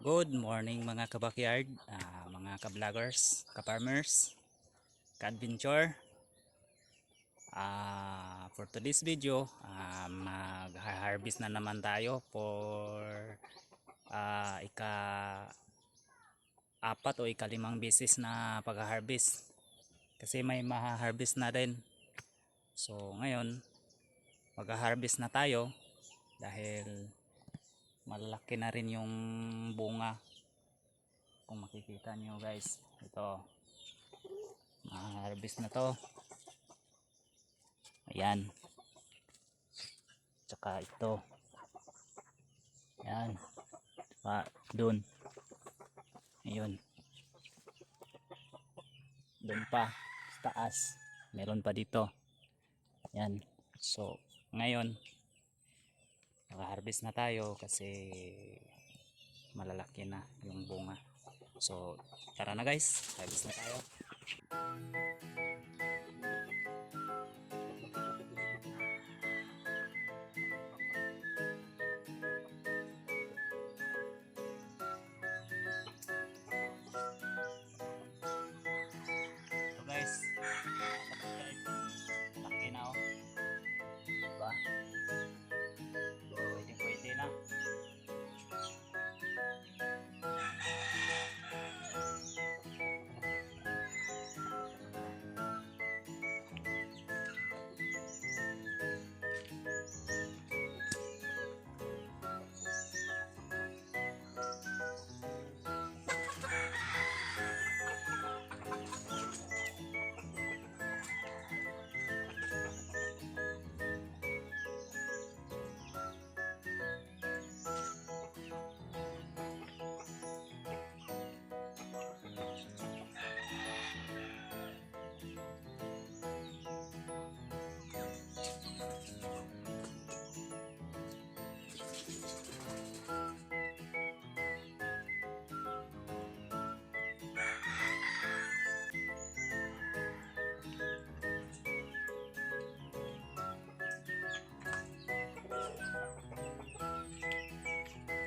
Good morning mga kabakyard, mga ka-vloggers, ka-farmers, ka-adventure. For today's video, mag-harvest na naman tayo for ika-apat o ika-limang beses na pag-harvest. Kasi may ma-harvest na din. So ngayon, mag-harvest na tayo dahil malalaki na rin yung bunga. Kung makikita nyo guys, ito ma-harvest na to, ayan, tsaka ito, ayan, pa dun, ayun, dun pa sa taas meron pa dito, ayan. So ngayon mag-harvest na tayo kasi malalaki na yung bunga. So tara na guys, harvest na tayo. So guys, laki na oh, diba? Pwede pwede na.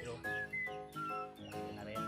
Pero laki na rin.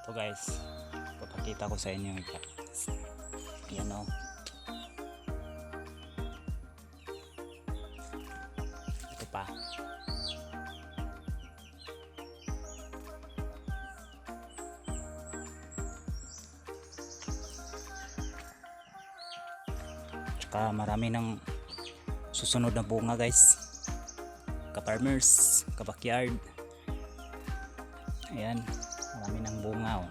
Ito guys, papakita ko sa inyo ito. Ayan o, ito pa. Tsaka marami ng susunod na bunga guys, ka-farmers, ka-backyard. Ayan, marami ng bunga oh.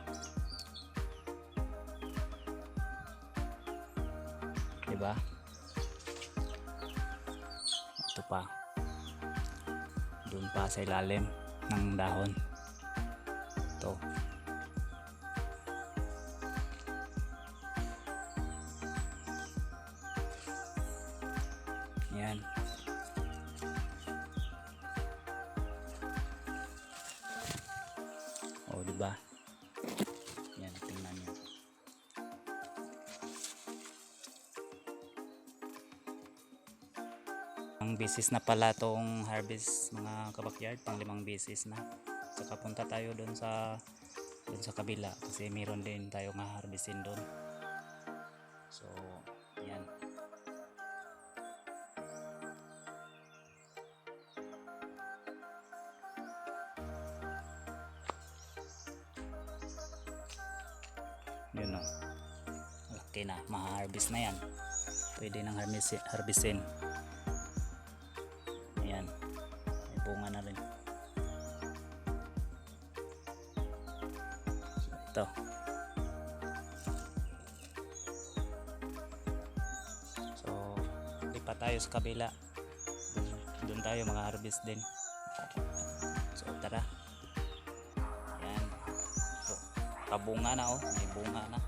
Diba? Ito pa. Doon pa sa ilalim ng dahon. Ito. Ayan. O diba? Yan, tingnan nyo. Ang beses na pala tong harvest mga kabakyard, pang 5 beses na. Saka punta tayo doon sa kabila kasi meron din tayo nga harvestin doon. So yan. Yun o, laki na, ma-harvest na yan, pwede nang harvestin. Ayan, may bunga na rin. Ito, so lipat tayo sa kabila, doon tayo mag-harvest din. So tara. Ayan, so kabunga na, oh, may bunga na.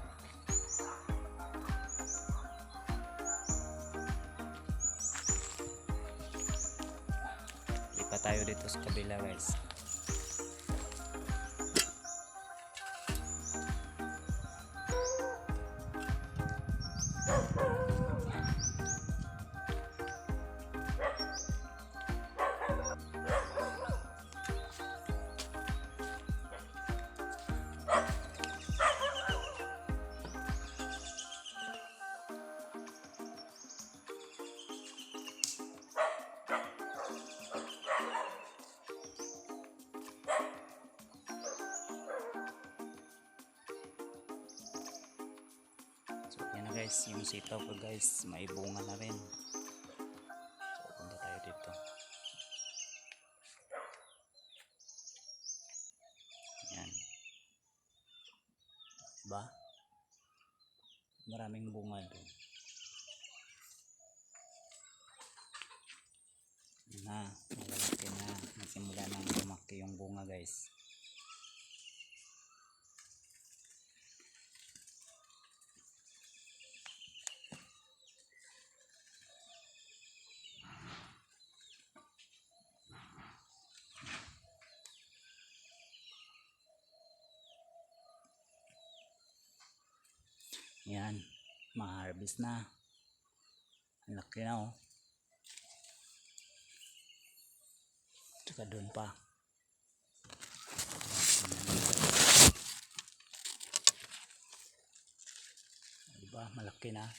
Lipat tayo dito sa kabila, guys. So yan na guys, yung sitaw ko guys, may bunga na rin. So punta tayo dito. Yan, diba? Maraming bunga rin. Na, malalaki na, nagsimula nang lumaki yung bunga guys. Yan, ma-harvest na. Ang laki na, oh. Tsaka doon pa. Diba, malaki na.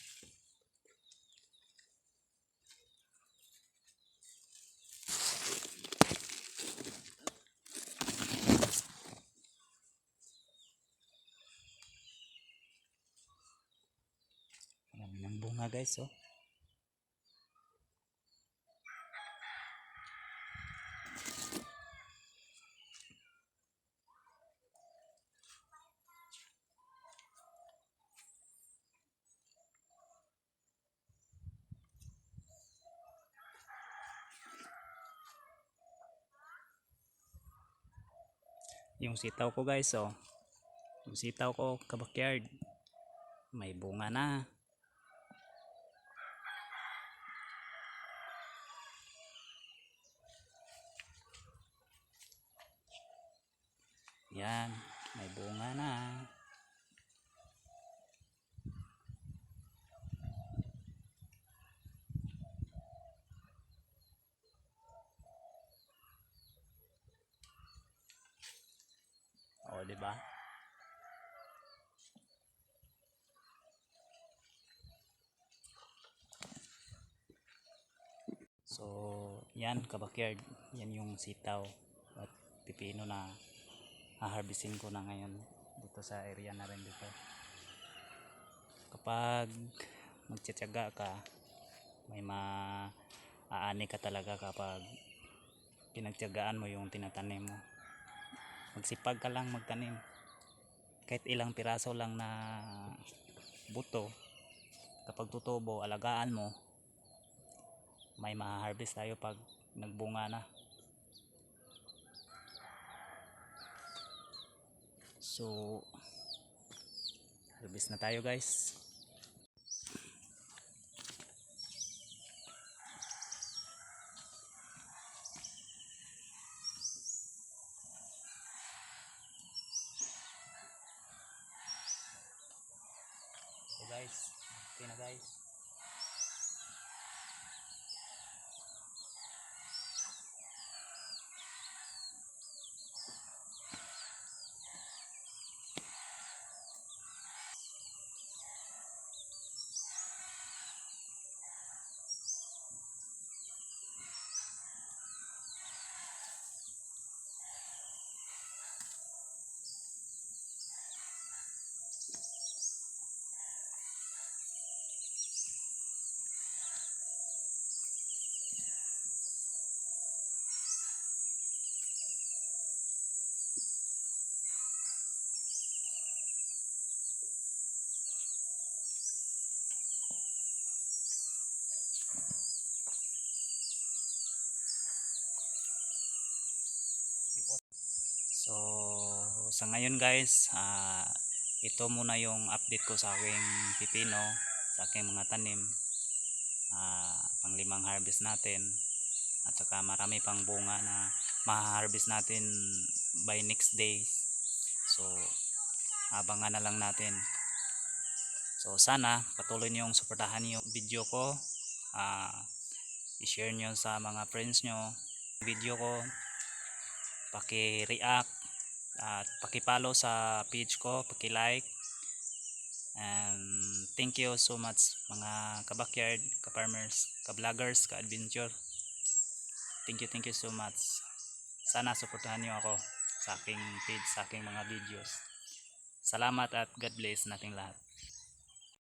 Marami ng bunga guys, oh. Yung sitaw ko guys, oh. Yung sitaw ko kabakyard, may bunga na. Yan, may bunga na. O, diba? So, yan kabakyard, yan yung sitaw at pipino na haharbisin ko na ngayon dito sa area na rin dito. Kapag magtsatsaga ka, may maaani ka talaga kapag pinagtyagaan mo yung tinatanim mo. Magsipag ka lang magtanim, kahit ilang piraso lang na buto, kapag tutubo, alagaan mo, may ma-harvest tayo pag nagbunga na. So harvest na tayo guys. So guys, okay na guys. So sa ngayon guys, ito muna yung update ko sa aking pipino, sa aking mga tanim. Pang-limang harvest natin, at saka marami pang bunga na ma-harvest natin by next day. So abangan na lang natin. So sana patuloy niyong suportahan yung video ko, i-share nyo sa mga friends nyo video ko, paki-react at paki-follow sa page ko, paki-like. And thank you so much mga ka-backyard, ka-farmers, ka-vloggers, ka-adventure. Thank you so much. Sana suportahan niyo ako sa aking page, sa aking mga videos. Salamat at God bless nating lahat.